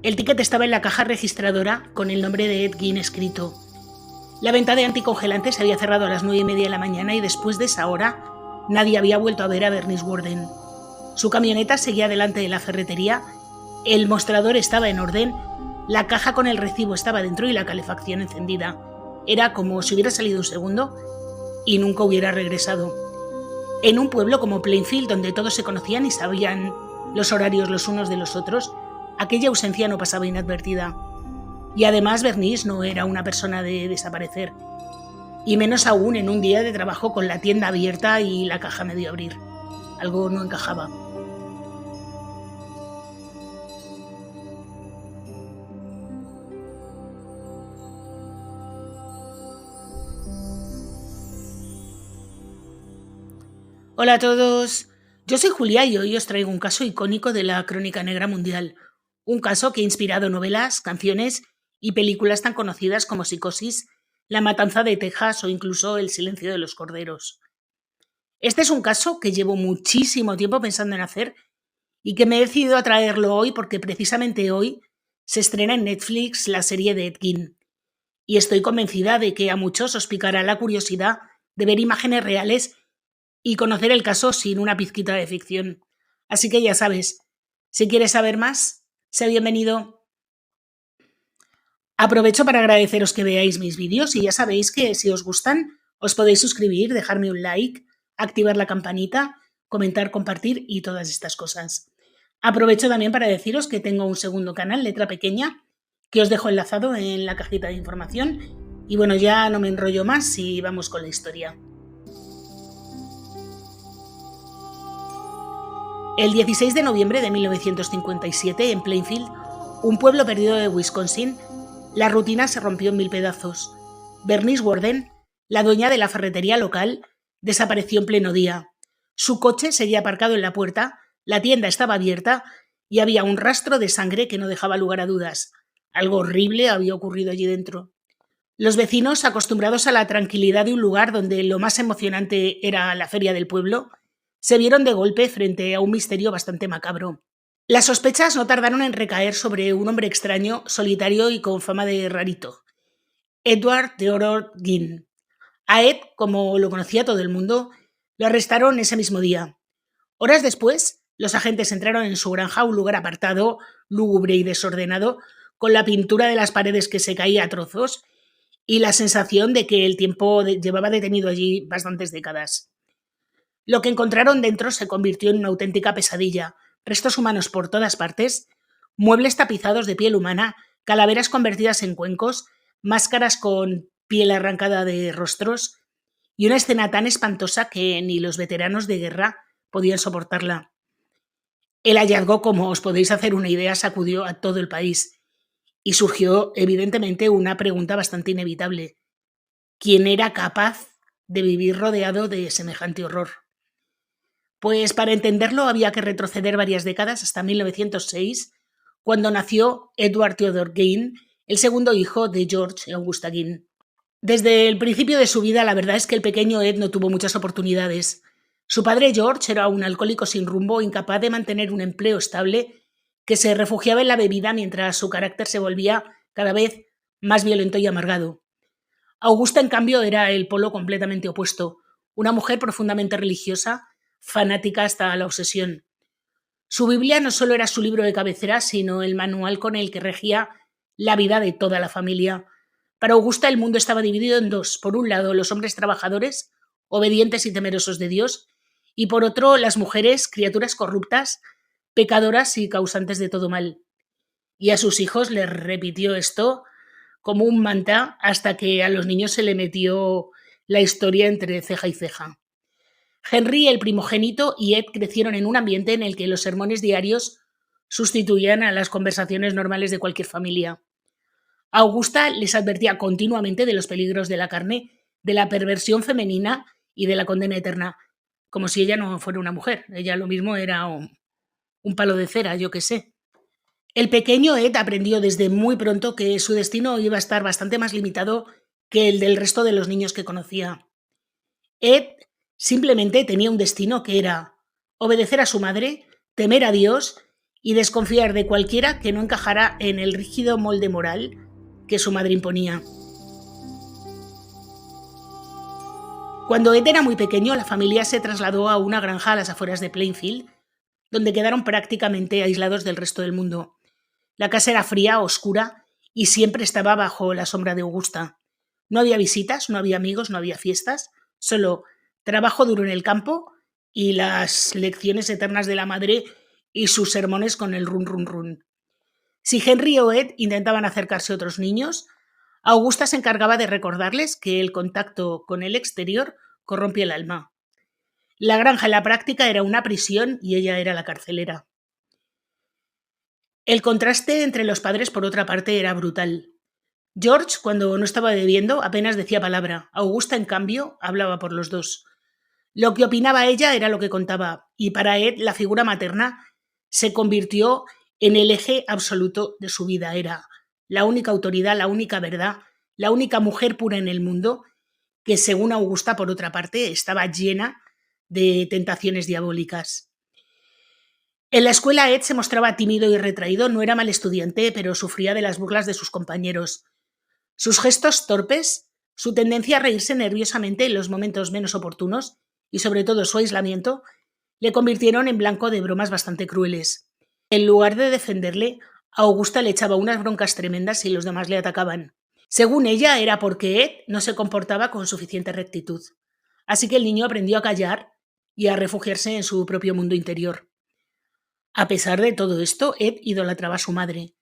El ticket estaba en la caja registradora con el nombre de Ed Gein escrito. La venta de anticongelantes se había cerrado a las 9:30 de la mañana y después de esa hora nadie había vuelto a ver a Bernice Warden. Su camioneta seguía delante de la ferretería, el mostrador estaba en orden, la caja con el recibo estaba dentro y la calefacción encendida. Era como si hubiera salido un segundo y nunca hubiera regresado. En un pueblo como Plainfield, donde todos se conocían y sabían los horarios los unos de los otros, aquella ausencia no pasaba inadvertida. Y además Bernice no era una persona de desaparecer. Y menos aún en un día de trabajo con la tienda abierta y la caja medio abrir. Algo no encajaba. Hola a todos, yo soy Julia y hoy os traigo un caso icónico de la crónica negra mundial. Un caso que ha inspirado novelas, canciones y películas tan conocidas como Psicosis, La Matanza de Texas o incluso El Silencio de los Corderos. Este es un caso que llevo muchísimo tiempo pensando en hacer y que me he decidido a traerlo hoy porque precisamente hoy se estrena en Netflix la serie de Ed Gein. Y estoy convencida de que a muchos os picará la curiosidad de ver imágenes reales y conocer el caso sin una pizquita de ficción. Así que ya sabes, si quieres saber más, sé bienvenido. Aprovecho para agradeceros que veáis mis vídeos y ya sabéis que si os gustan, os podéis suscribir, dejarme un like, activar la campanita, comentar, compartir y todas estas cosas. Aprovecho también para deciros que tengo un segundo canal, letra pequeña, que os dejo enlazado en la cajita de información. Y bueno, ya no me enrollo más y vamos con la historia. El 16 de noviembre de 1957, en Plainfield, un pueblo perdido de Wisconsin, la rutina se rompió en 1000 pedazos. Bernice Warden, la dueña de la ferretería local, desapareció en pleno día. Su coche seguía aparcado en la puerta, la tienda estaba abierta y había un rastro de sangre que no dejaba lugar a dudas. Algo horrible había ocurrido allí dentro. Los vecinos, acostumbrados a la tranquilidad de un lugar donde lo más emocionante era la feria del pueblo, se vieron de golpe frente a un misterio bastante macabro. Las sospechas no tardaron en recaer sobre un hombre extraño, solitario y con fama de rarito, Edward Theodore Gein. A Ed, como lo conocía todo el mundo, lo arrestaron ese mismo día. Horas después, los agentes entraron en su granja, un lugar apartado, lúgubre y desordenado, con la pintura de las paredes que se caía a trozos y la sensación de que el tiempo llevaba detenido allí bastantes décadas. Lo que encontraron dentro se convirtió en una auténtica pesadilla. Restos humanos por todas partes, muebles tapizados de piel humana, calaveras convertidas en cuencos, máscaras con piel arrancada de rostros y una escena tan espantosa que ni los veteranos de guerra podían soportarla. El hallazgo, como os podéis hacer una idea, sacudió a todo el país y surgió evidentemente una pregunta bastante inevitable. ¿Quién era capaz de vivir rodeado de semejante horror? Pues para entenderlo había que retroceder varias décadas hasta 1906, cuando nació Edward Theodore Gein, el segundo hijo de George y Augusta Gein. Desde el principio de su vida, la verdad es que el pequeño Ed no tuvo muchas oportunidades. Su padre George era un alcohólico sin rumbo, incapaz de mantener un empleo estable, que se refugiaba en la bebida mientras su carácter se volvía cada vez más violento y amargado. Augusta, en cambio, era el polo completamente opuesto, una mujer profundamente religiosa, fanática hasta la obsesión. Su Biblia no solo era su libro de cabecera, sino el manual con el que regía la vida de toda la familia. Para Augusta el mundo estaba dividido en dos. Por un lado, los hombres trabajadores, obedientes y temerosos de Dios, y por otro, las mujeres, criaturas corruptas, pecadoras y causantes de todo mal. Y a sus hijos les repitió esto como un mantra hasta que a los niños se le metió la historia entre ceja y ceja. Henry, el primogénito, y Ed crecieron en un ambiente en el que los sermones diarios sustituían a las conversaciones normales de cualquier familia. Augusta les advertía continuamente de los peligros de la carne, de la perversión femenina y de la condena eterna, como si ella no fuera una mujer. Ella lo mismo era un palo de cera, yo qué sé. El pequeño Ed aprendió desde muy pronto que su destino iba a estar bastante más limitado que el del resto de los niños que conocía. Ed simplemente tenía un destino que era obedecer a su madre, temer a Dios y desconfiar de cualquiera que no encajara en el rígido molde moral que su madre imponía. Cuando Ed era muy pequeño, la familia se trasladó a una granja a las afueras de Plainfield, donde quedaron prácticamente aislados del resto del mundo. La casa era fría, oscura y siempre estaba bajo la sombra de Augusta. No había visitas, no había amigos, no había fiestas, solo trabajo duro en el campo y las lecciones eternas de la madre y sus sermones con el run run run. Si Henry o Ed intentaban acercarse a otros niños, Augusta se encargaba de recordarles que el contacto con el exterior corrompe el alma. La granja en la práctica era una prisión y ella era la carcelera. El contraste entre los padres, por otra parte, era brutal. George, cuando no estaba bebiendo, apenas decía palabra. Augusta, en cambio, hablaba por los dos. Lo que opinaba ella era lo que contaba, y para Ed la figura materna se convirtió en el eje absoluto de su vida. Era la única autoridad, la única verdad, la única mujer pura en el mundo, que según Augusta, por otra parte, estaba llena de tentaciones diabólicas. En la escuela Ed se mostraba tímido y retraído, no era mal estudiante, pero sufría de las burlas de sus compañeros. Sus gestos torpes, su tendencia a reírse nerviosamente en los momentos menos oportunos y sobre todo su aislamiento, le convirtieron en blanco de bromas bastante crueles. En lugar de defenderle, a Augusta le echaba unas broncas tremendas y los demás le atacaban. Según ella, era porque Ed no se comportaba con suficiente rectitud. Así que el niño aprendió a callar y a refugiarse en su propio mundo interior. A pesar de todo esto, Ed idolatraba a su madre.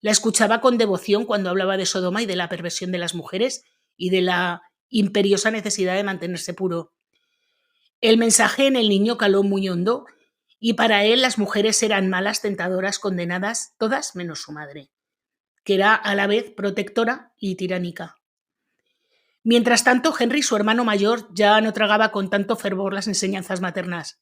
La escuchaba con devoción cuando hablaba de Sodoma y de la perversión de las mujeres y de la imperiosa necesidad de mantenerse puro. El mensaje en el niño caló muy hondo y para él las mujeres eran malas, tentadoras, condenadas, todas menos su madre, que era a la vez protectora y tiránica. Mientras tanto, Henry, su hermano mayor, ya no tragaba con tanto fervor las enseñanzas maternas.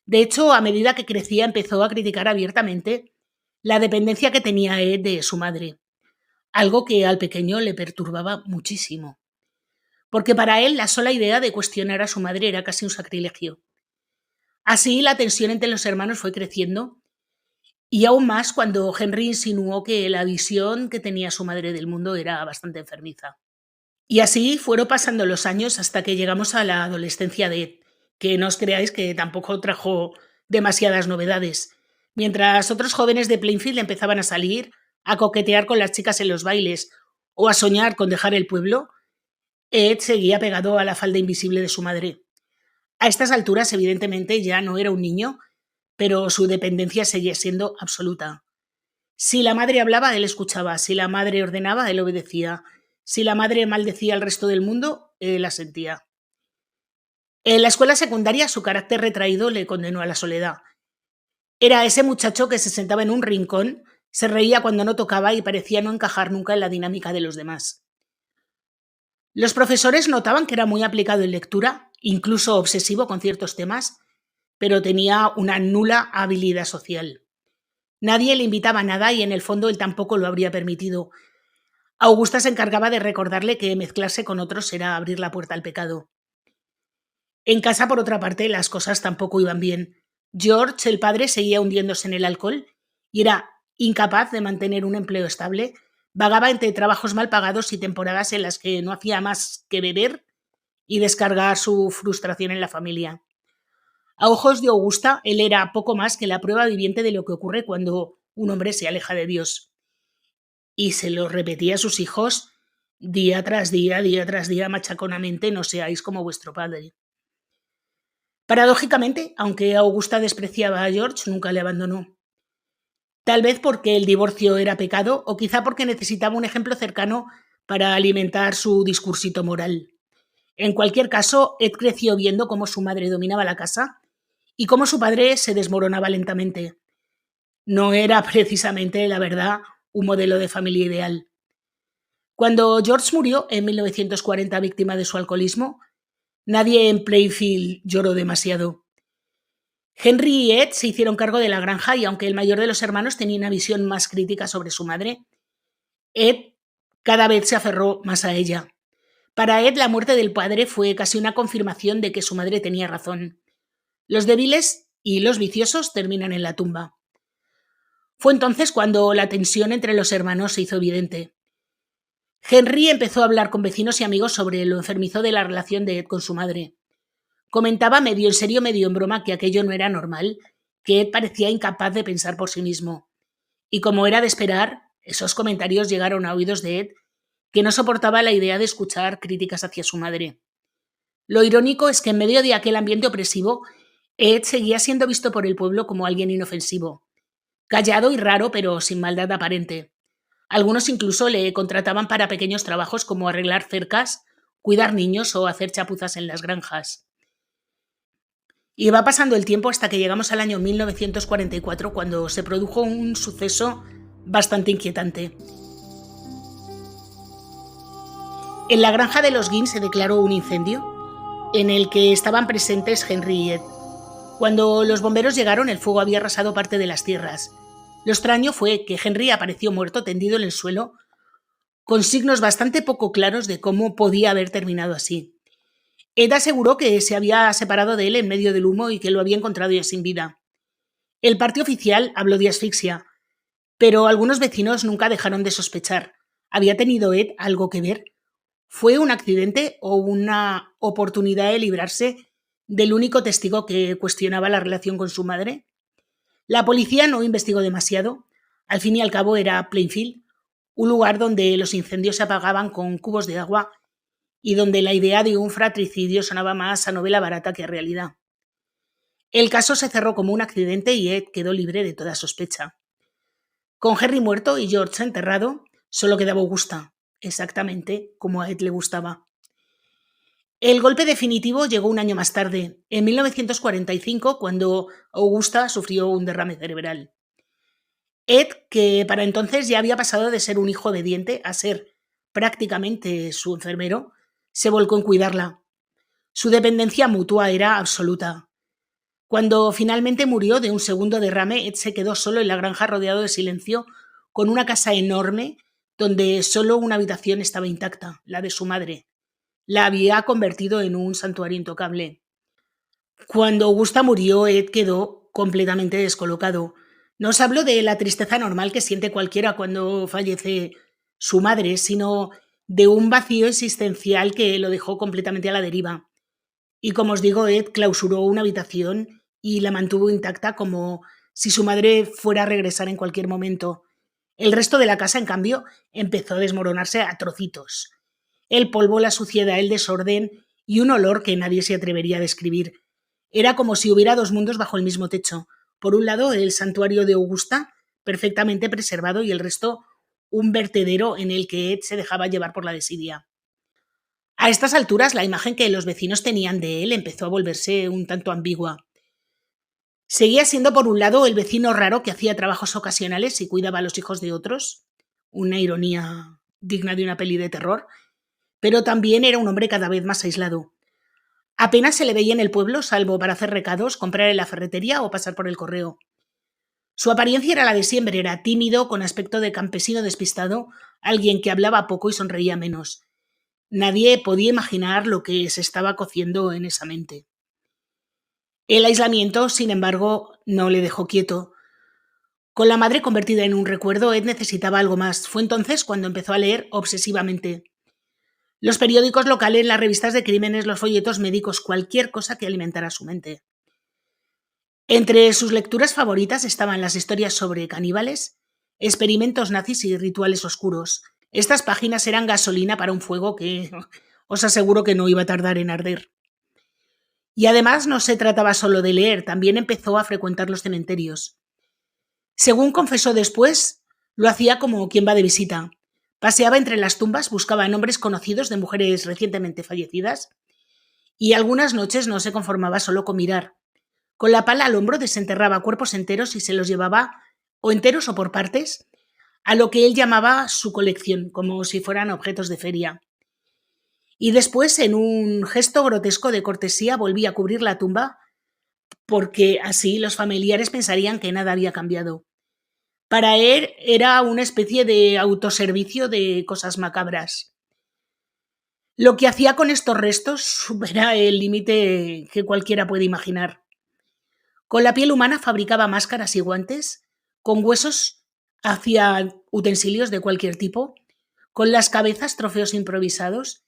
De hecho, a medida que crecía, empezó a criticar abiertamente la dependencia que tenía Ed de su madre, algo que al pequeño le perturbaba muchísimo, porque para él la sola idea de cuestionar a su madre era casi un sacrilegio. Así, la tensión entre los hermanos fue creciendo, y aún más cuando Henry insinuó que la visión que tenía su madre del mundo era bastante enfermiza. Y así fueron pasando los años hasta que llegamos a la adolescencia de Ed, que no os creáis que tampoco trajo demasiadas novedades. Mientras otros jóvenes de Plainfield empezaban a salir, a coquetear con las chicas en los bailes o a soñar con dejar el pueblo, Ed seguía pegado a la falda invisible de su madre. A estas alturas, evidentemente, ya no era un niño, pero su dependencia seguía siendo absoluta. Si la madre hablaba, él escuchaba. Si la madre ordenaba, él obedecía. Si la madre maldecía al resto del mundo, él asentía. En la escuela secundaria, su carácter retraído le condenó a la soledad. Era ese muchacho que se sentaba en un rincón, se reía cuando no tocaba y parecía no encajar nunca en la dinámica de los demás. Los profesores notaban que era muy aplicado en lectura, incluso obsesivo con ciertos temas, pero tenía una nula habilidad social. Nadie le invitaba a nada y en el fondo él tampoco lo habría permitido. Augusta se encargaba de recordarle que mezclarse con otros era abrir la puerta al pecado. En casa, por otra parte, las cosas tampoco iban bien. George, el padre, seguía hundiéndose en el alcohol y era incapaz de mantener un empleo estable. Vagaba entre trabajos mal pagados y temporadas en las que no hacía más que beber y descargar su frustración en la familia. A ojos de Augusta, él era poco más que la prueba viviente de lo que ocurre cuando un hombre se aleja de Dios. Y se lo repetía a sus hijos día tras día, machaconamente: no seáis como vuestro padre. Paradójicamente, aunque Augusta despreciaba a George, nunca le abandonó. Tal vez porque el divorcio era pecado o quizá porque necesitaba un ejemplo cercano para alimentar su discursito moral. En cualquier caso, Ed creció viendo cómo su madre dominaba la casa y cómo su padre se desmoronaba lentamente. No era precisamente, la verdad, un modelo de familia ideal. Cuando George murió en 1940 víctima de su alcoholismo, nadie en Plainfield lloró demasiado. Henry y Ed se hicieron cargo de la granja y aunque el mayor de los hermanos tenía una visión más crítica sobre su madre, Ed cada vez se aferró más a ella. Para Ed, la muerte del padre fue casi una confirmación de que su madre tenía razón. Los débiles y los viciosos terminan en la tumba. Fue entonces cuando la tensión entre los hermanos se hizo evidente. Henry empezó a hablar con vecinos y amigos sobre lo enfermizo de la relación de Ed con su madre. Comentaba medio en serio, medio en broma que aquello no era normal, que Ed parecía incapaz de pensar por sí mismo. Y como era de esperar, esos comentarios llegaron a oídos de Ed, que no soportaba la idea de escuchar críticas hacia su madre. Lo irónico es que en medio de aquel ambiente opresivo, Ed seguía siendo visto por el pueblo como alguien inofensivo, callado y raro, pero sin maldad aparente. Algunos incluso le contrataban para pequeños trabajos como arreglar cercas, cuidar niños o hacer chapuzas en las granjas. Y va pasando el tiempo hasta que llegamos al año 1944, cuando se produjo un suceso bastante inquietante. En la granja de los Guin se declaró un incendio en el que estaban presentes Henry y Ed. Cuando los bomberos llegaron, el fuego había arrasado parte de las tierras. Lo extraño fue que Henry apareció muerto tendido en el suelo, con signos bastante poco claros de cómo podía haber terminado así. Ed aseguró que se había separado de él en medio del humo y que lo había encontrado ya sin vida. El parte oficial habló de asfixia, pero algunos vecinos nunca dejaron de sospechar. ¿Había tenido Ed algo que ver? ¿Fue un accidente o una oportunidad de librarse del único testigo que cuestionaba la relación con su madre? La policía no investigó demasiado. Al fin y al cabo era Plainfield, un lugar donde los incendios se apagaban con cubos de agua y donde la idea de un fratricidio sonaba más a novela barata que a realidad. El caso se cerró como un accidente y Ed quedó libre de toda sospecha. Con Henry muerto y George enterrado, solo quedaba Augusta, exactamente como a Ed le gustaba. El golpe definitivo llegó un año más tarde, en 1945, cuando Augusta sufrió un derrame cerebral. Ed, que para entonces ya había pasado de ser un hijo obediente a ser prácticamente su enfermero, se volcó en cuidarla. Su dependencia mutua era absoluta. Cuando finalmente murió de un segundo derrame, Ed se quedó solo en la granja rodeado de silencio, con una casa enorme donde solo una habitación estaba intacta, la de su madre. La había convertido en un santuario intocable. Cuando Augusta murió, Ed quedó completamente descolocado. No os hablo de la tristeza normal que siente cualquiera cuando fallece su madre, sino de un vacío existencial que lo dejó completamente a la deriva. Y como os digo, Ed clausuró una habitación y la mantuvo intacta como si su madre fuera a regresar en cualquier momento. El resto de la casa, en cambio, empezó a desmoronarse a trocitos. El polvo, la suciedad, el desorden y un olor que nadie se atrevería a describir. Era como si hubiera dos mundos bajo el mismo techo. Por un lado, el santuario de Augusta, perfectamente preservado, y el resto, un vertedero en el que Ed se dejaba llevar por la desidia. A estas alturas, la imagen que los vecinos tenían de él empezó a volverse un tanto ambigua. Seguía siendo, por un lado, el vecino raro que hacía trabajos ocasionales y cuidaba a los hijos de otros, una ironía digna de una peli de terror, pero también era un hombre cada vez más aislado. Apenas se le veía en el pueblo, salvo para hacer recados, comprar en la ferretería o pasar por el correo. Su apariencia era la de siempre, era tímido, con aspecto de campesino despistado, alguien que hablaba poco y sonreía menos. Nadie podía imaginar lo que se estaba cociendo en esa mente. El aislamiento, sin embargo, no le dejó quieto. Con la madre convertida en un recuerdo, Ed necesitaba algo más. Fue entonces cuando empezó a leer obsesivamente. Los periódicos locales, las revistas de crímenes, los folletos médicos, cualquier cosa que alimentara su mente. Entre sus lecturas favoritas estaban las historias sobre caníbales, experimentos nazis y rituales oscuros. Estas páginas eran gasolina para un fuego que os aseguro que no iba a tardar en arder. Y además no se trataba solo de leer, también empezó a frecuentar los cementerios. Según confesó después, lo hacía como quien va de visita. Paseaba entre las tumbas, buscaba nombres conocidos de mujeres recientemente fallecidas y algunas noches no se conformaba solo con mirar. Con la pala al hombro desenterraba cuerpos enteros y se los llevaba, o enteros o por partes, a lo que él llamaba su colección, como si fueran objetos de feria. Y después, en un gesto grotesco de cortesía, volvía a cubrir la tumba, porque así los familiares pensarían que nada había cambiado. Para él era una especie de autoservicio de cosas macabras. Lo que hacía con estos restos supera el límite que cualquiera puede imaginar. Con la piel humana fabricaba máscaras y guantes, Con huesos hacía utensilios de cualquier tipo, con las cabezas trofeos improvisados,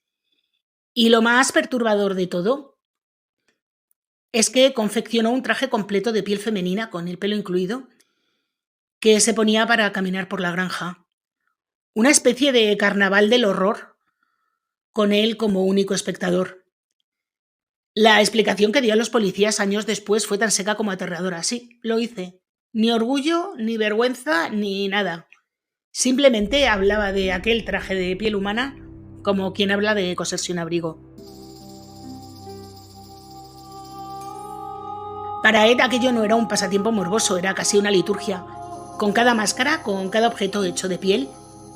y lo más perturbador de todo es que confeccionó un traje completo de piel femenina, con el pelo incluido, que se ponía para caminar por la granja. Una especie de carnaval del horror, con él como único espectador. La explicación que dio a los policías años después fue tan seca como aterradora. Sí, lo hice. Ni orgullo, ni vergüenza, ni nada. Simplemente hablaba de aquel traje de piel humana como quien habla de coserse un abrigo. Para Ed aquello no era un pasatiempo morboso, era casi una liturgia. Con cada máscara, con cada objeto hecho de piel,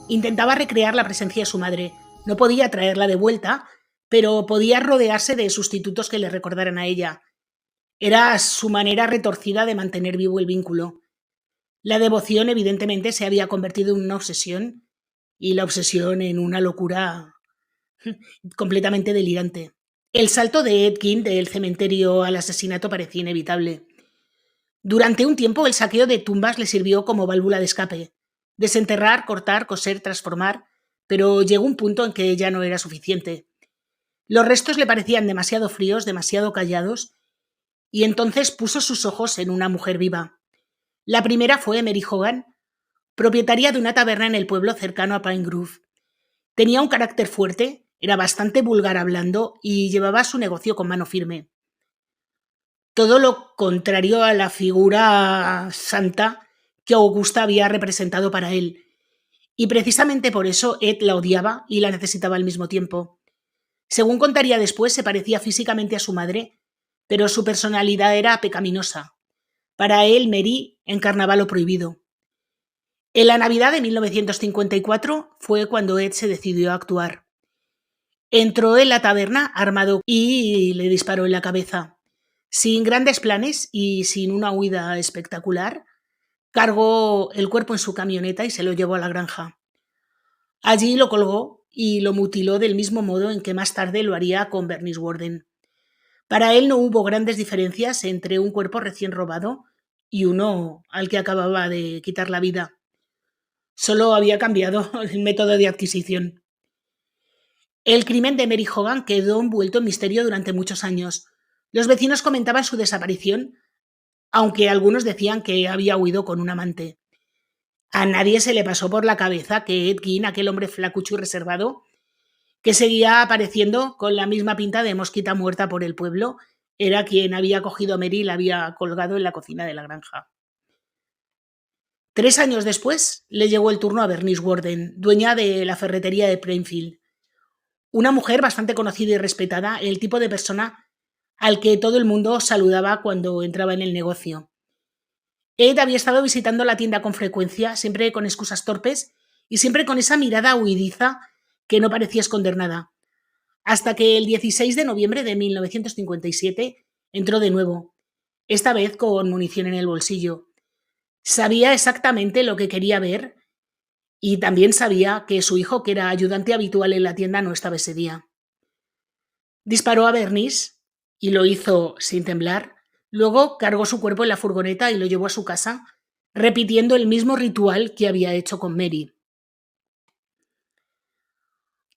intentaba recrear la presencia de su madre. No podía traerla de vuelta, pero podía rodearse de sustitutos que le recordaran a ella. Era su manera retorcida de mantener vivo el vínculo. La devoción, evidentemente, se había convertido en una obsesión, y la obsesión en una locura completamente delirante. El salto de Edkin del cementerio al asesinato parecía inevitable. Durante un tiempo el saqueo de tumbas le sirvió como válvula de escape. Desenterrar, cortar, coser, transformar, pero llegó un punto en que ya no era suficiente. Los restos le parecían demasiado fríos, demasiado callados, y entonces puso sus ojos en una mujer viva. La primera fue Mary Hogan, propietaria de una taberna en el pueblo cercano a Pine Grove. Tenía un carácter fuerte, era bastante vulgar hablando y llevaba su negocio con mano firme. Todo lo contrario a la figura santa que Augusta había representado para él. Y precisamente por eso Ed la odiaba y la necesitaba al mismo tiempo. Según contaría después, se parecía físicamente a su madre, pero su personalidad era pecaminosa. Para él, Mary encarnaba lo prohibido. En la Navidad de 1954 fue cuando Ed se decidió a actuar. Entró en la taberna armado y le disparó en la cabeza. Sin grandes planes y sin una huida espectacular, cargó el cuerpo en su camioneta y se lo llevó a la granja. Allí lo colgó y lo mutiló del mismo modo en que más tarde lo haría con Bernice Worden. Para él no hubo grandes diferencias entre un cuerpo recién robado y uno al que acababa de quitar la vida. Solo había cambiado el método de adquisición. El crimen de Mary Hogan quedó envuelto en misterio durante muchos años. Los vecinos comentaban su desaparición, aunque algunos decían que había huido con un amante. A nadie se le pasó por la cabeza que Ed Gein, aquel hombre flacucho y reservado, que seguía apareciendo con la misma pinta de mosquita muerta por el pueblo, era quien había cogido a Mary y la había colgado en la cocina de la granja. 3 años después le llegó el turno a Bernice Worden, dueña de la ferretería de Plainfield. Una mujer bastante conocida y respetada, el tipo de persona al que todo el mundo saludaba cuando entraba en el negocio. Ed había estado visitando la tienda con frecuencia, siempre con excusas torpes y siempre con esa mirada huidiza que no parecía esconder nada. Hasta que el 16 de noviembre de 1957 entró de nuevo, esta vez con munición en el bolsillo. Sabía exactamente lo que quería ver y también sabía que su hijo, que era ayudante habitual en la tienda, no estaba ese día. Disparó a Bernice y lo hizo sin temblar. Luego cargó su cuerpo en la furgoneta y lo llevó a su casa, repitiendo el mismo ritual que había hecho con Mary.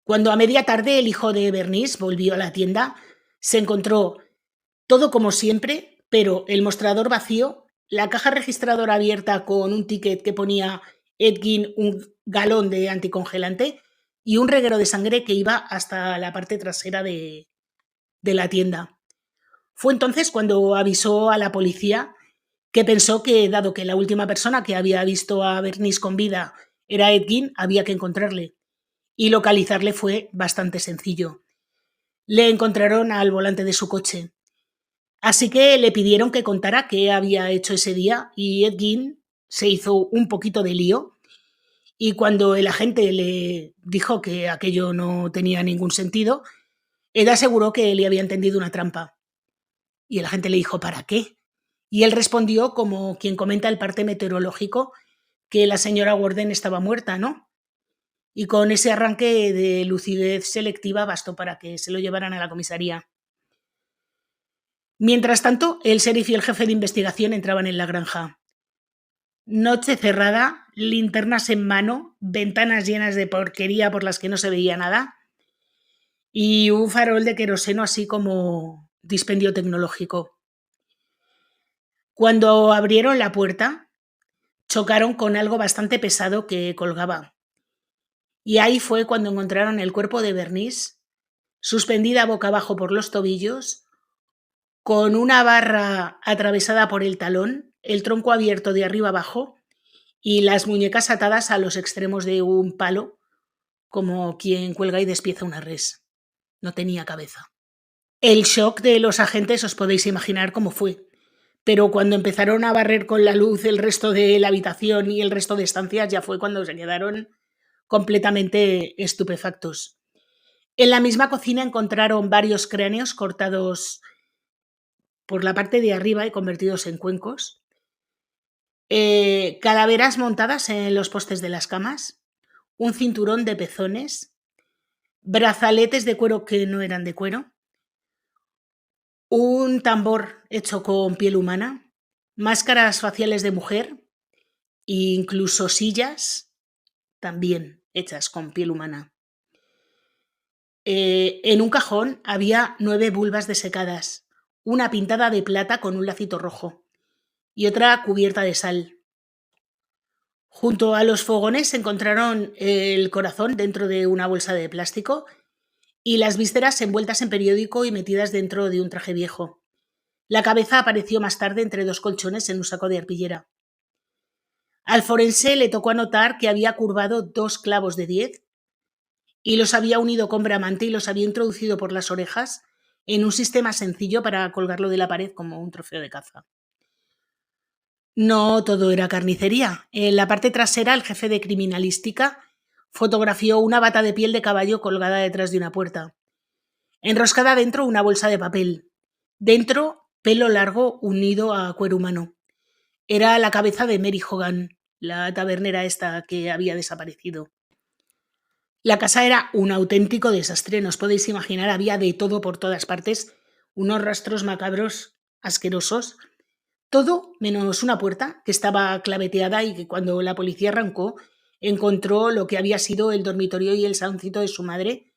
Cuando a media tarde el hijo de Bernice volvió a la tienda, se encontró todo como siempre, pero el mostrador vacío, la caja registradora abierta con un ticket que ponía Ed Gein un galón de anticongelante y un reguero de sangre que iba hasta la parte trasera de la tienda. Fue entonces cuando avisó a la policía, que pensó que, dado que la última persona que había visto a Bernice con vida era Ed Gein, había que encontrarle. Y localizarle fue bastante sencillo. Le encontraron al volante de su coche. Así que le pidieron que contara qué había hecho ese día y Ed Gein se hizo un poquito de lío. Y cuando el agente le dijo que aquello no tenía ningún sentido, Ed aseguró que le había entendido una trampa. Y el agente le dijo, ¿para qué? Y él respondió como quien comenta el parte meteorológico, que la señora Worden estaba muerta, ¿no? Y con ese arranque de lucidez selectiva bastó para que se lo llevaran a la comisaría. Mientras tanto, el sheriff y el jefe de investigación entraban en la granja. Noche cerrada, linternas en mano, ventanas llenas de porquería por las que no se veía nada y un farol de queroseno así como dispendio tecnológico. Cuando abrieron la puerta, chocaron con algo bastante pesado que colgaba. Y ahí fue cuando encontraron el cuerpo de Bernice, suspendida boca abajo por los tobillos, con una barra atravesada por el talón, el tronco abierto de arriba abajo y las muñecas atadas a los extremos de un palo, como quien cuelga y despieza una res. No tenía cabeza. El shock de los agentes os podéis imaginar cómo fue, pero cuando empezaron a barrer con la luz el resto de la habitación y el resto de estancias ya fue cuando se quedaron completamente estupefactos. En la misma cocina encontraron varios cráneos cortados por la parte de arriba y convertidos en cuencos, calaveras montadas en los postes de las camas, un cinturón de pezones, brazaletes de cuero que no eran de cuero, un tambor hecho con piel humana, máscaras faciales de mujer e incluso sillas también hechas con piel humana. En un cajón había 9 vulvas desecadas, una pintada de plata con un lacito rojo y otra cubierta de sal. Junto a los fogones se encontraron el corazón dentro de una bolsa de plástico y las vísceras envueltas en periódico y metidas dentro de un traje viejo. La cabeza apareció más tarde entre 2 colchones en un saco de arpillera. Al forense le tocó anotar que había curvado 2 clavos de 10 y los había unido con bramante y los había introducido por las orejas en un sistema sencillo para colgarlo de la pared como un trofeo de caza. No todo era carnicería. En la parte trasera, el jefe de criminalística fotografió una bata de piel de caballo colgada detrás de una puerta. Enroscada dentro una bolsa de papel. Dentro, pelo largo unido a cuero humano. Era la cabeza de Mary Hogan, la tabernera esta que había desaparecido. La casa era un auténtico desastre, no os podéis imaginar, había de todo por todas partes, unos rastros macabros asquerosos, todo menos una puerta que estaba claveteada y que cuando la policía arrancó encontró lo que había sido el dormitorio y el saloncito de su madre,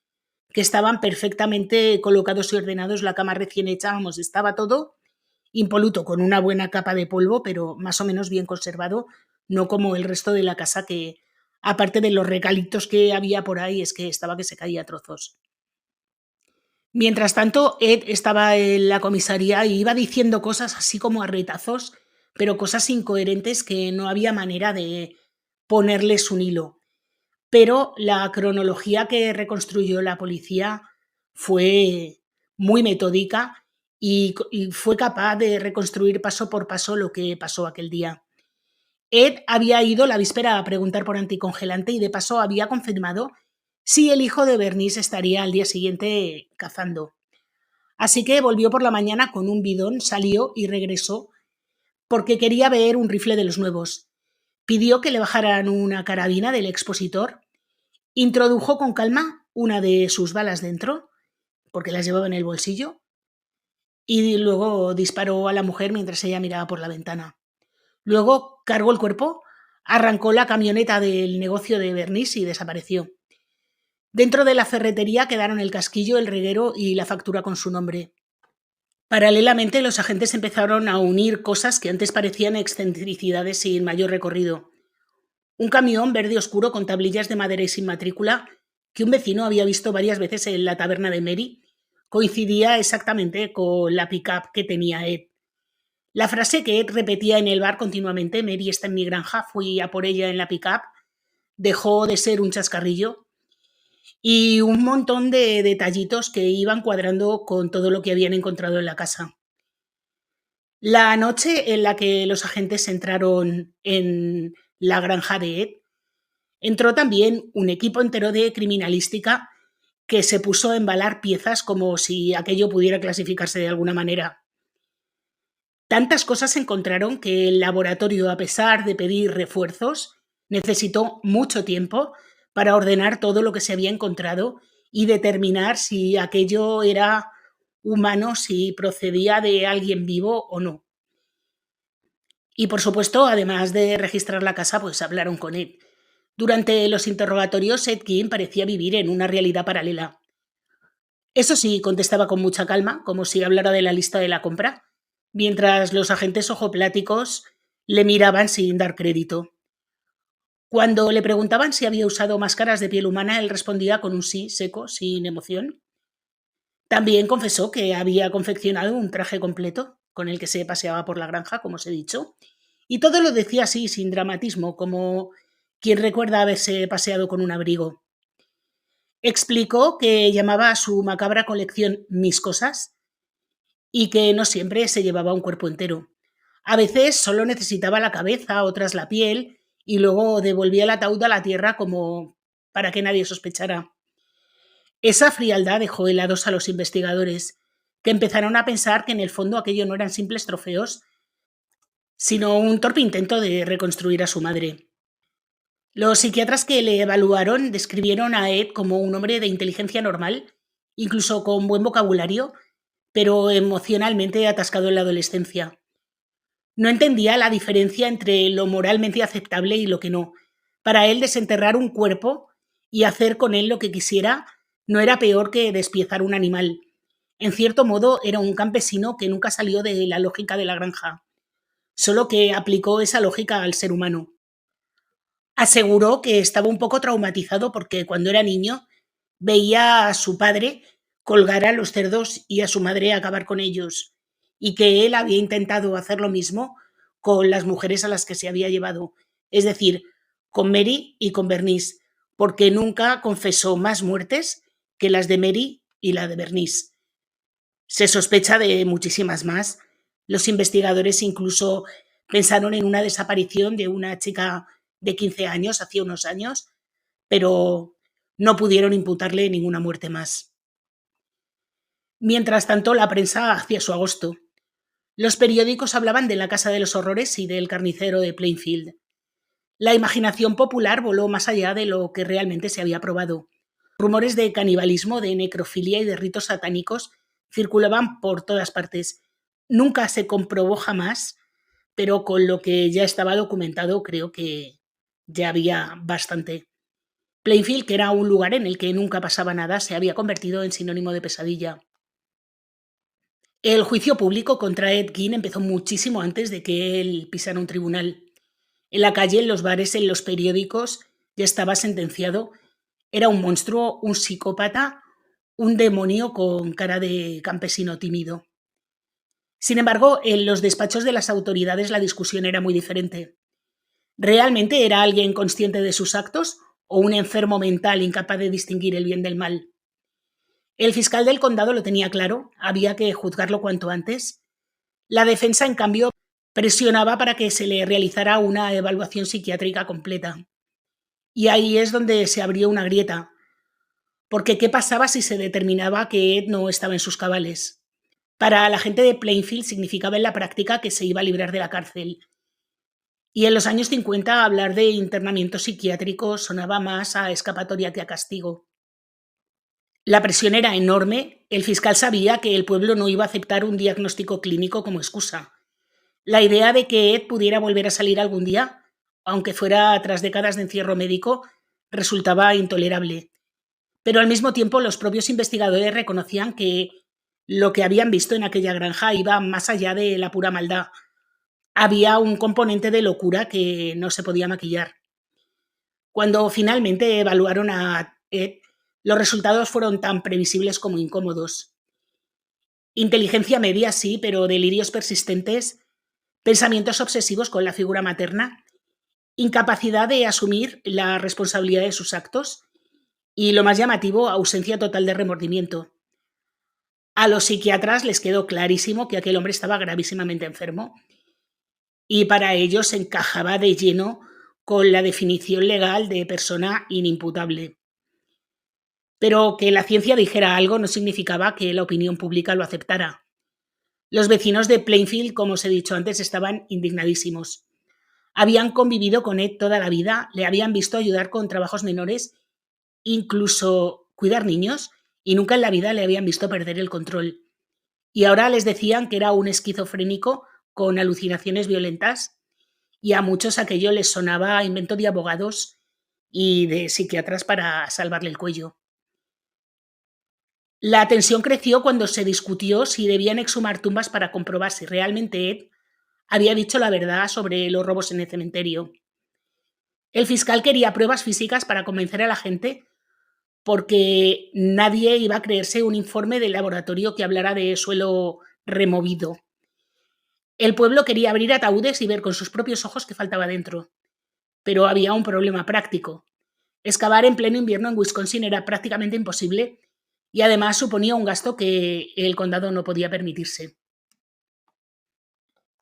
que estaban perfectamente colocados y ordenados, la cama recién hecha, vamos, estaba todo impoluto, con una buena capa de polvo, pero más o menos bien conservado, no como el resto de la casa que, aparte de los recalitos que había por ahí, es que estaba que se caía a trozos. Mientras tanto, Ed estaba en la comisaría y iba diciendo cosas así como a retazos, pero cosas incoherentes que no había manera de ponerles un hilo. Pero la cronología que reconstruyó la policía fue muy metódica y fue capaz de reconstruir paso por paso lo que pasó aquel día. Ed había ido la víspera a preguntar por anticongelante y de paso había confirmado si el hijo de Bernice estaría al día siguiente cazando. Así que volvió por la mañana con un bidón, salió y regresó porque quería ver un rifle de los nuevos. Pidió que le bajaran una carabina del expositor, introdujo con calma una de sus balas dentro, porque las llevaba en el bolsillo, y luego disparó a la mujer mientras ella miraba por la ventana. Luego cargó el cuerpo, arrancó la camioneta del negocio de Bernice y desapareció. Dentro de la ferretería quedaron el casquillo, el reguero y la factura con su nombre. Paralelamente, los agentes empezaron a unir cosas que antes parecían excentricidades sin mayor recorrido. Un camión verde oscuro con tablillas de madera y sin matrícula, que un vecino había visto varias veces en la taberna de Mary, coincidía exactamente con la pick-up que tenía Ed. La frase que Ed repetía en el bar continuamente, Mary está en mi granja, fui a por ella en la pick-up, dejó de ser un chascarrillo, y un montón de detallitos que iban cuadrando con todo lo que habían encontrado en la casa. La noche en la que los agentes entraron en la granja de Ed, entró también un equipo entero de criminalística que se puso a embalar piezas como si aquello pudiera clasificarse de alguna manera. Tantas cosas encontraron que el laboratorio, a pesar de pedir refuerzos, necesitó mucho tiempo para ordenar todo lo que se había encontrado y determinar si aquello era humano, si procedía de alguien vivo o no. Y por supuesto, además de registrar la casa, pues hablaron con Ed. Durante los interrogatorios, Ed Gein parecía vivir en una realidad paralela. Eso sí, contestaba con mucha calma, como si hablara de la lista de la compra, mientras los agentes ojopláticos le miraban sin dar crédito. Cuando le preguntaban si había usado máscaras de piel humana, él respondía con un sí seco, sin emoción. También confesó que había confeccionado un traje completo con el que se paseaba por la granja, como os he dicho, y todo lo decía así, sin dramatismo, como quien recuerda haberse paseado con un abrigo. Explicó que llamaba a su macabra colección Mis Cosas y que no siempre se llevaba un cuerpo entero. A veces solo necesitaba la cabeza, otras la piel, y luego devolvía el ataúd a la tierra como para que nadie sospechara. Esa frialdad dejó helados a los investigadores, que empezaron a pensar que en el fondo aquello no eran simples trofeos, sino un torpe intento de reconstruir a su madre. Los psiquiatras que le evaluaron describieron a Ed como un hombre de inteligencia normal, incluso con buen vocabulario, pero emocionalmente atascado en la adolescencia. No entendía la diferencia entre lo moralmente aceptable y lo que no. Para él, desenterrar un cuerpo y hacer con él lo que quisiera no era peor que despiezar un animal. En cierto modo, era un campesino que nunca salió de la lógica de la granja, solo que aplicó esa lógica al ser humano. Aseguró que estaba un poco traumatizado porque cuando era niño veía a su padre colgar a los cerdos y a su madre acabar con ellos, y que él había intentado hacer lo mismo con las mujeres a las que se había llevado, es decir, con Mary y con Bernice, porque nunca confesó más muertes que las de Mary y la de Bernice. Se sospecha de muchísimas más. Los investigadores incluso pensaron en una desaparición de una chica de 15 años, hacía unos años, pero no pudieron imputarle ninguna muerte más. Mientras tanto, la prensa hacía su agosto. Los periódicos hablaban de la Casa de los Horrores y del carnicero de Plainfield. La imaginación popular voló más allá de lo que realmente se había probado. Rumores de canibalismo, de necrofilia y de ritos satánicos circulaban por todas partes. Nunca se comprobó jamás, pero con lo que ya estaba documentado creo que ya había bastante. Plainfield, que era un lugar en el que nunca pasaba nada, se había convertido en sinónimo de pesadilla. El juicio público contra Ed Gein empezó muchísimo antes de que él pisara un tribunal. En la calle, en los bares, en los periódicos, ya estaba sentenciado. Era un monstruo, un psicópata, un demonio con cara de campesino tímido. Sin embargo, en los despachos de las autoridades la discusión era muy diferente. ¿Realmente era alguien consciente de sus actos o un enfermo mental incapaz de distinguir el bien del mal? El fiscal del condado lo tenía claro, había que juzgarlo cuanto antes. La defensa, en cambio, presionaba para que se le realizara una evaluación psiquiátrica completa. Y ahí es donde se abrió una grieta. Porque ¿qué pasaba si se determinaba que Ed no estaba en sus cabales? Para la gente de Plainfield significaba en la práctica que se iba a librar de la cárcel. Y en los años 50 hablar de internamiento psiquiátrico sonaba más a escapatoria que a castigo. La presión era enorme. El fiscal sabía que el pueblo no iba a aceptar un diagnóstico clínico como excusa. La idea de que Ed pudiera volver a salir algún día, aunque fuera tras décadas de encierro médico, resultaba intolerable. Pero al mismo tiempo los propios investigadores reconocían que lo que habían visto en aquella granja iba más allá de la pura maldad. Había un componente de locura que no se podía maquillar. Cuando finalmente evaluaron a Ed, los resultados fueron tan previsibles como incómodos. Inteligencia media sí, pero delirios persistentes, pensamientos obsesivos con la figura materna, incapacidad de asumir la responsabilidad de sus actos y, lo más llamativo, ausencia total de remordimiento. A los psiquiatras les quedó clarísimo que aquel hombre estaba gravísimamente enfermo y para ellos encajaba de lleno con la definición legal de persona inimputable. Pero que la ciencia dijera algo no significaba que la opinión pública lo aceptara. Los vecinos de Plainfield, como os he dicho antes, estaban indignadísimos. Habían convivido con Ed toda la vida, le habían visto ayudar con trabajos menores, incluso cuidar niños, y nunca en la vida le habían visto perder el control. Y ahora les decían que era un esquizofrénico con alucinaciones violentas. y a muchos aquello les sonaba a invento de abogados y de psiquiatras para salvarle el cuello. La tensión creció cuando se discutió si debían exhumar tumbas para comprobar si realmente Ed había dicho la verdad sobre los robos en el cementerio. El fiscal quería pruebas físicas para convencer a la gente porque nadie iba a creerse un informe del laboratorio que hablara de suelo removido. El pueblo quería abrir ataúdes y ver con sus propios ojos qué faltaba dentro. Pero había un problema práctico. Excavar en pleno invierno en Wisconsin era prácticamente imposible y además suponía un gasto que el condado no podía permitirse.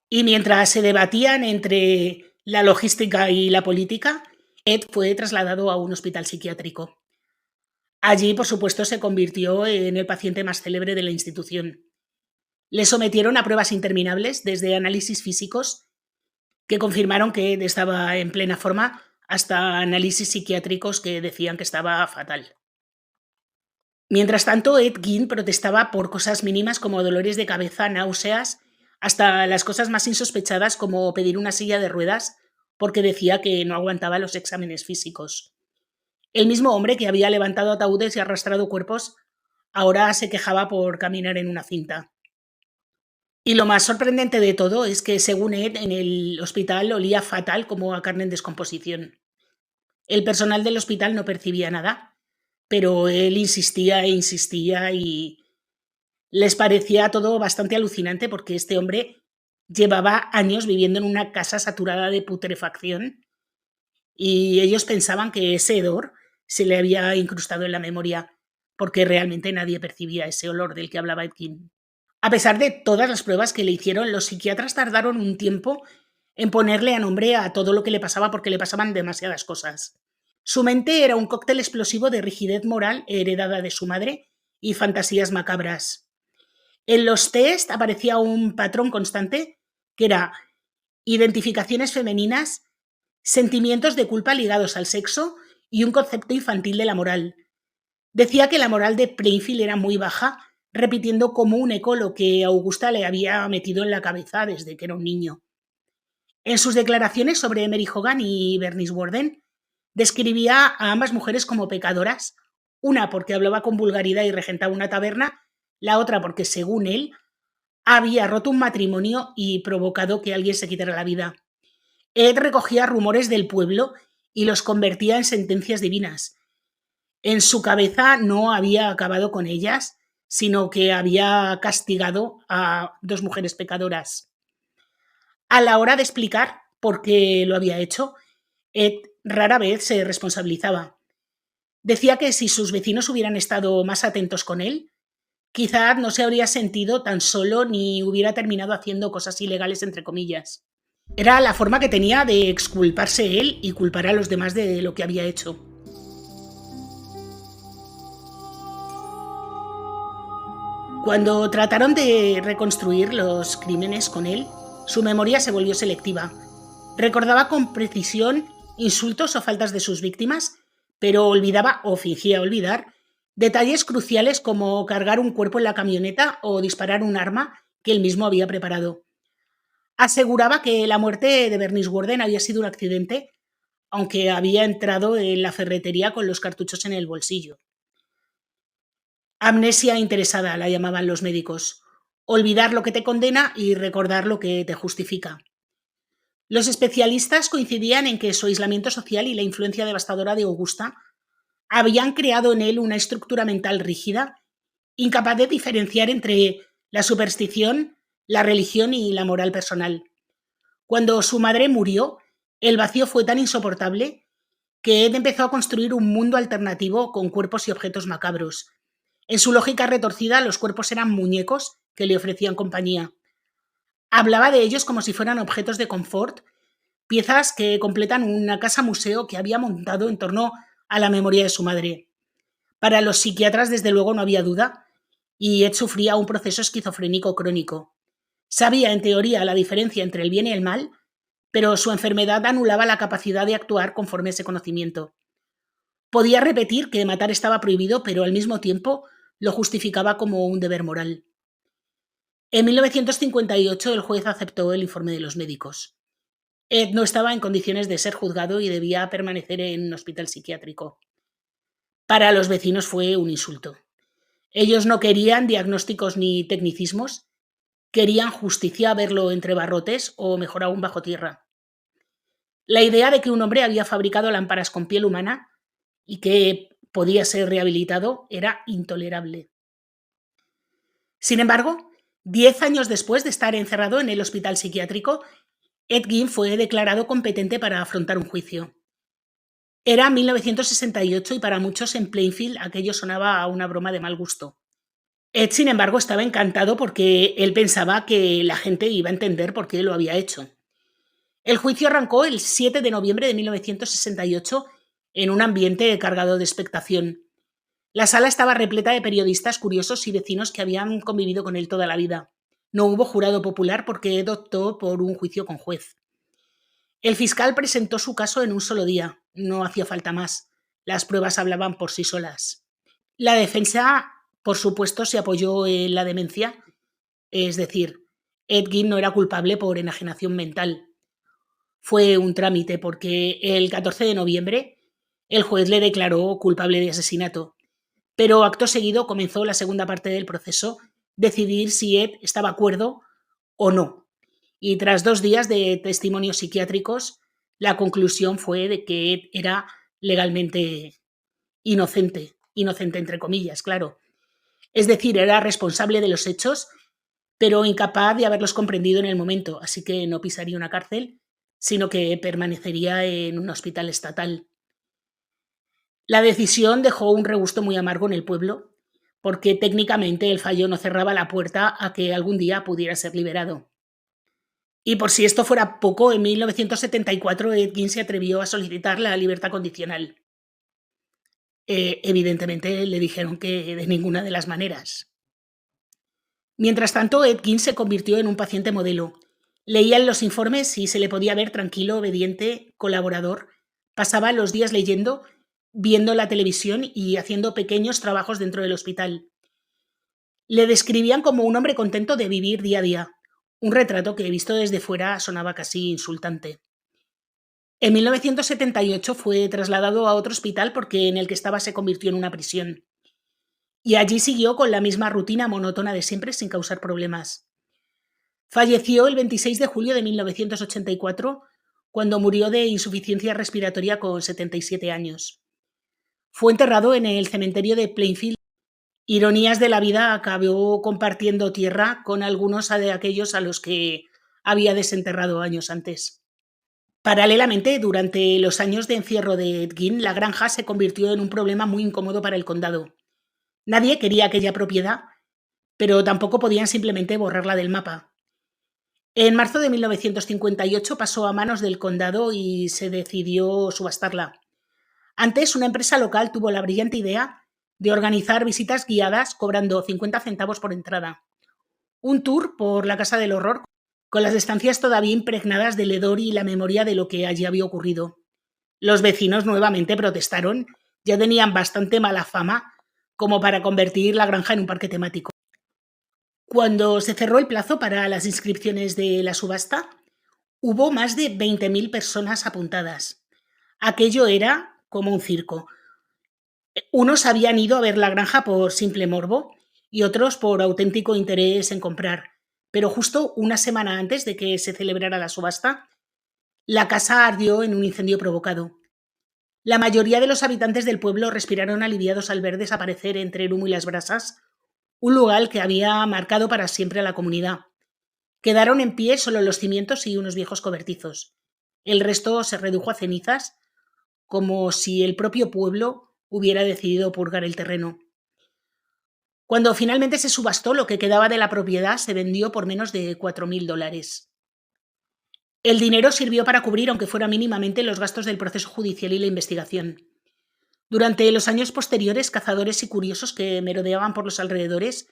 Y mientras se debatían entre la logística y la política, Ed fue trasladado a un hospital psiquiátrico. Allí, por supuesto, se convirtió en el paciente más célebre de la institución. Le sometieron a pruebas interminables, desde análisis físicos que confirmaron que Ed estaba en plena forma, hasta análisis psiquiátricos que decían que estaba fatal. Mientras tanto, Ed Gein protestaba por cosas mínimas como dolores de cabeza, náuseas, hasta las cosas más insospechadas como pedir una silla de ruedas, porque decía que no aguantaba los exámenes físicos. El mismo hombre que había levantado ataúdes y arrastrado cuerpos ahora se quejaba por caminar en una cinta. Y lo más sorprendente de todo es que, según Ed, en el hospital olía fatal, como a carne en descomposición. El personal del hospital no percibía nada, pero él insistía e insistía y les parecía todo bastante alucinante porque este hombre llevaba años viviendo en una casa saturada de putrefacción y ellos pensaban que ese hedor se le había incrustado en la memoria porque realmente nadie percibía ese olor del que hablaba Edkin. A pesar de todas las pruebas que le hicieron, los psiquiatras tardaron un tiempo en ponerle a nombre a todo lo que le pasaba porque le pasaban demasiadas cosas. Su mente era un cóctel explosivo de rigidez moral heredada de su madre y fantasías macabras. En los test aparecía un patrón constante que era identificaciones femeninas, sentimientos de culpa ligados al sexo y un concepto infantil de la moral. Decía que la moral de Plainfield era muy baja, repitiendo como un eco lo que Augusta le había metido en la cabeza desde que era un niño. En sus declaraciones sobre Mary Hogan y Bernice Worden, describía a ambas mujeres como pecadoras, una porque hablaba con vulgaridad y regentaba una taberna, la otra porque, según él, había roto un matrimonio y provocado que alguien se quitara la vida. Ed recogía rumores del pueblo y los convertía en sentencias divinas. En su cabeza no había acabado con ellas, sino que había castigado a dos mujeres pecadoras. A la hora de explicar por qué lo había hecho, Ed rara vez se responsabilizaba. Decía que si sus vecinos hubieran estado más atentos con él, quizá no se habría sentido tan solo ni hubiera terminado haciendo cosas ilegales, entre comillas. Era la forma que tenía de exculparse él y culpar a los demás de lo que había hecho. Cuando trataron de reconstruir los crímenes con él, su memoria se volvió selectiva. Recordaba con precisión insultos o faltas de sus víctimas, pero olvidaba o fingía olvidar detalles cruciales como cargar un cuerpo en la camioneta o disparar un arma que él mismo había preparado. Aseguraba que la muerte de Bernice Worden había sido un accidente, aunque había entrado en la ferretería con los cartuchos en el bolsillo. Amnesia interesada la llamaban los médicos. Olvidar lo que te condena y recordar lo que te justifica. Los especialistas coincidían en que su aislamiento social y la influencia devastadora de Augusta habían creado en él una estructura mental rígida, incapaz de diferenciar entre la superstición, la religión y la moral personal. Cuando su madre murió, el vacío fue tan insoportable que Ed empezó a construir un mundo alternativo con cuerpos y objetos macabros. En su lógica retorcida, los cuerpos eran muñecos que le ofrecían compañía. Hablaba de ellos como si fueran objetos de confort, piezas que completan una casa museo que había montado en torno a la memoria de su madre. Para los psiquiatras, desde luego, no había duda, y Ed sufría un proceso esquizofrénico crónico. Sabía, en teoría, la diferencia entre el bien y el mal, pero su enfermedad anulaba la capacidad de actuar conforme a ese conocimiento. Podía repetir que matar estaba prohibido, pero al mismo tiempo lo justificaba como un deber moral. En 1958 el juez aceptó el informe de los médicos. Ed no estaba en condiciones de ser juzgado y debía permanecer en un hospital psiquiátrico. Para los vecinos fue un insulto. Ellos no querían diagnósticos ni tecnicismos, querían justicia, verlo entre barrotes o mejor aún bajo tierra. La idea de que un hombre había fabricado lámparas con piel humana y que podía ser rehabilitado era intolerable. Sin embargo, 10 años después de estar encerrado en el hospital psiquiátrico, Ed Gein fue declarado competente para afrontar un juicio. Era 1968 y para muchos en Plainfield aquello sonaba a una broma de mal gusto. Ed, sin embargo, estaba encantado porque él pensaba que la gente iba a entender por qué lo había hecho. El juicio arrancó el 7 de noviembre de 1968 en un ambiente cargado de expectación. La sala estaba repleta de periodistas curiosos y vecinos que habían convivido con él toda la vida. No hubo jurado popular porque Ed optó por un juicio con juez. El fiscal presentó su caso en un solo día. No hacía falta más. Las pruebas hablaban por sí solas. La defensa, por supuesto, se apoyó en la demencia, es decir, Ed Gein no era culpable por enajenación mental. Fue un trámite porque el 14 de noviembre el juez le declaró culpable de asesinato, pero acto seguido comenzó la segunda parte del proceso, decidir si Ed estaba cuerdo o no. Y tras 2 días de testimonios psiquiátricos, la conclusión fue de que Ed era legalmente inocente entre comillas, claro. Es decir, era responsable de los hechos, pero incapaz de haberlos comprendido en el momento, así que no pisaría una cárcel, sino que permanecería en un hospital estatal. La decisión dejó un regusto muy amargo en el pueblo, porque técnicamente el fallo no cerraba la puerta a que algún día pudiera ser liberado. Y por si esto fuera poco, en 1974 Ed Gein se atrevió a solicitar la libertad condicional. Evidentemente le dijeron que de ninguna de las maneras. Mientras tanto, Ed Gein se convirtió en un paciente modelo. Leía en los informes y se le podía ver tranquilo, obediente, colaborador. Pasaba los días leyendo, viendo la televisión y haciendo pequeños trabajos dentro del hospital. Le describían como un hombre contento de vivir día a día, un retrato que visto desde fuera sonaba casi insultante. En 1978 fue trasladado a otro hospital porque en el que estaba se convirtió en una prisión. Y allí siguió con la misma rutina monótona de siempre sin causar problemas. Falleció el 26 de julio de 1984, cuando murió de insuficiencia respiratoria con 77 años. Fue enterrado en el cementerio de Plainfield. Ironías de la vida, acabó compartiendo tierra con algunos de aquellos a los que había desenterrado años antes. Paralelamente, durante los años de encierro de Ed Gein, la granja se convirtió en un problema muy incómodo para el condado. Nadie quería aquella propiedad, pero tampoco podían simplemente borrarla del mapa. En marzo de 1958 pasó a manos del condado y se decidió subastarla. Antes, una empresa local tuvo la brillante idea de organizar visitas guiadas cobrando 50 centavos por entrada. Un tour por la Casa del Horror, con las estancias todavía impregnadas del hedor y la memoria de lo que allí había ocurrido. Los vecinos nuevamente protestaron, ya tenían bastante mala fama como para convertir la granja en un parque temático. Cuando se cerró el plazo para las inscripciones de la subasta, hubo más de 20.000 personas apuntadas. Aquello era como un circo. Unos habían ido a ver la granja por simple morbo y otros por auténtico interés en comprar. Pero justo una semana antes de que se celebrara la subasta, la casa ardió en un incendio provocado. La mayoría de los habitantes del pueblo respiraron aliviados al ver desaparecer entre el humo y las brasas un lugar que había marcado para siempre a la comunidad. Quedaron en pie solo los cimientos y unos viejos cobertizos. El resto se redujo a cenizas, como si el propio pueblo hubiera decidido purgar el terreno. Cuando finalmente se subastó, lo que quedaba de la propiedad se vendió por menos de $4.000. El dinero sirvió para cubrir, aunque fuera mínimamente, los gastos del proceso judicial y la investigación. Durante los años posteriores, cazadores y curiosos que merodeaban por los alrededores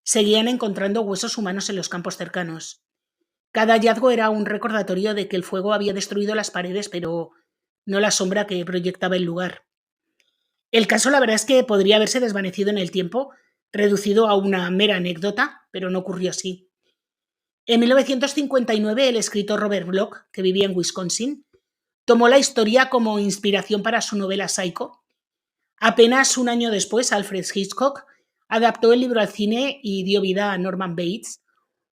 seguían encontrando huesos humanos en los campos cercanos. Cada hallazgo era un recordatorio de que el fuego había destruido las paredes, pero no la sombra que proyectaba el lugar. El caso, la verdad es que podría haberse desvanecido en el tiempo, reducido a una mera anécdota, pero no ocurrió así. En 1959, el escritor Robert Bloch, que vivía en Wisconsin, tomó la historia como inspiración para su novela Psycho. Apenas un año después, Alfred Hitchcock adaptó el libro al cine y dio vida a Norman Bates,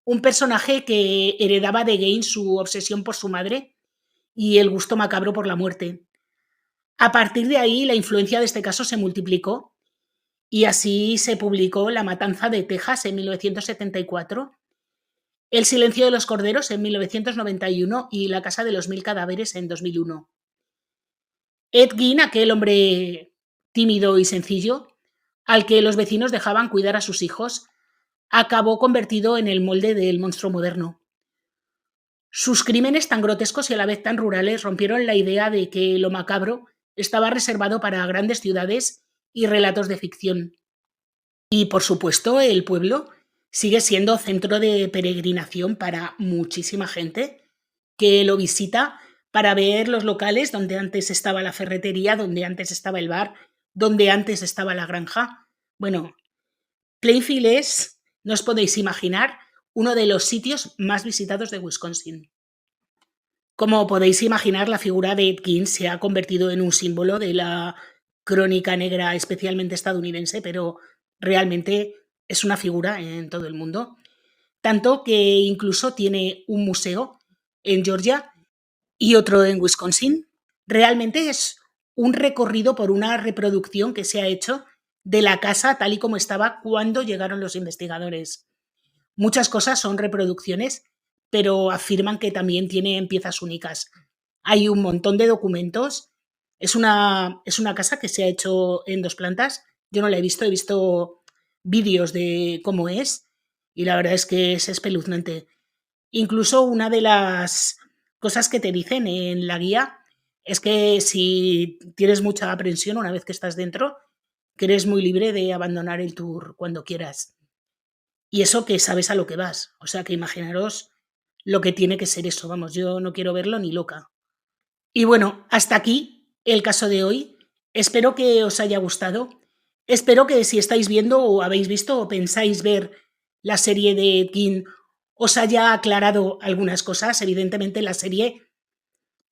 un personaje que heredaba de Gaines su obsesión por su madre y el gusto macabro por la muerte. A partir de ahí, la influencia de este caso se multiplicó y así se publicó La Matanza de Texas en 1974, El silencio de los corderos en 1991 y La casa de los mil cadáveres en 2001. Ed Gein, aquel hombre tímido y sencillo, al que los vecinos dejaban cuidar a sus hijos, acabó convertido en el molde del monstruo moderno. Sus crímenes tan grotescos y a la vez tan rurales rompieron la idea de que lo macabro estaba reservado para grandes ciudades y relatos de ficción. Y por supuesto, el pueblo sigue siendo centro de peregrinación para muchísima gente que lo visita para ver los locales donde antes estaba la ferretería, donde antes estaba el bar, donde antes estaba la granja. Bueno, Plainfield es, no os podéis imaginar, uno de los sitios más visitados de Wisconsin. Como podéis imaginar, la figura de Ed Gein se ha convertido en un símbolo de la crónica negra, especialmente estadounidense, pero realmente es una figura en todo el mundo. Tanto que incluso tiene un museo en Georgia y otro en Wisconsin. Realmente es un recorrido por una reproducción que se ha hecho de la casa tal y como estaba cuando llegaron los investigadores. Muchas cosas son reproducciones, pero afirman que también tienen piezas únicas. Hay un montón de documentos. Es una casa que se ha hecho en 2 plantas. Yo no la he visto vídeos de cómo es y la verdad es que es espeluznante. Incluso una de las cosas que te dicen en la guía es que si tienes mucha aprensión una vez que estás dentro, que eres muy libre de abandonar el tour cuando quieras. Y eso que sabes a lo que vas. O sea que imaginaros lo que tiene que ser eso. Vamos, yo no quiero verlo ni loca. Y bueno, hasta aquí el caso de hoy. Espero que os haya gustado. Espero que si estáis viendo o habéis visto o pensáis ver la serie de Ed Gein os haya aclarado algunas cosas. Evidentemente la serie,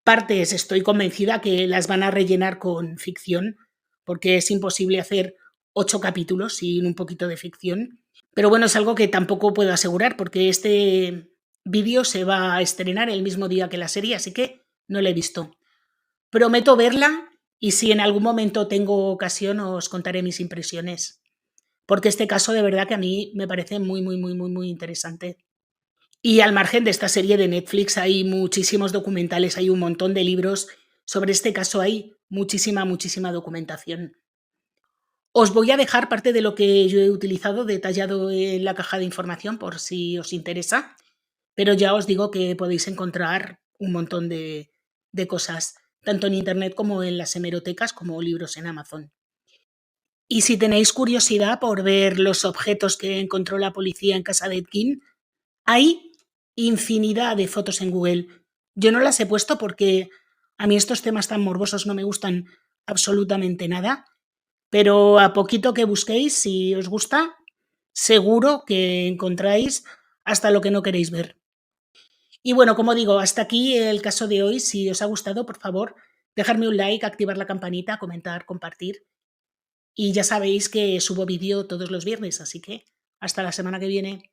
partes estoy convencida que las van a rellenar con ficción, porque es imposible hacer 8 capítulos sin un poquito de ficción. Pero bueno, es algo que tampoco puedo asegurar porque este vídeo se va a estrenar el mismo día que la serie, así que no la he visto. Prometo verla y si en algún momento tengo ocasión os contaré mis impresiones. Porque este caso de verdad que a mí me parece muy, muy, muy, muy, muy interesante. Y al margen de esta serie de Netflix hay muchísimos documentales, hay un montón de libros. Sobre este caso hay muchísima, muchísima documentación. Os voy a dejar parte de lo que yo he utilizado detallado en la caja de información por si os interesa, pero ya os digo que podéis encontrar un montón de cosas, tanto en internet como en las hemerotecas, como libros en Amazon. Y si tenéis curiosidad por ver los objetos que encontró la policía en casa de Ed Gein, hay infinidad de fotos en Google. Yo no las he puesto porque a mí estos temas tan morbosos no me gustan absolutamente nada, pero a poquito que busquéis, si os gusta, seguro que encontráis hasta lo que no queréis ver. Y bueno, como digo, hasta aquí el caso de hoy. Si os ha gustado, por favor, dejarme un like, activar la campanita, comentar, compartir. Y ya sabéis que subo vídeo todos los viernes, así que hasta la semana que viene.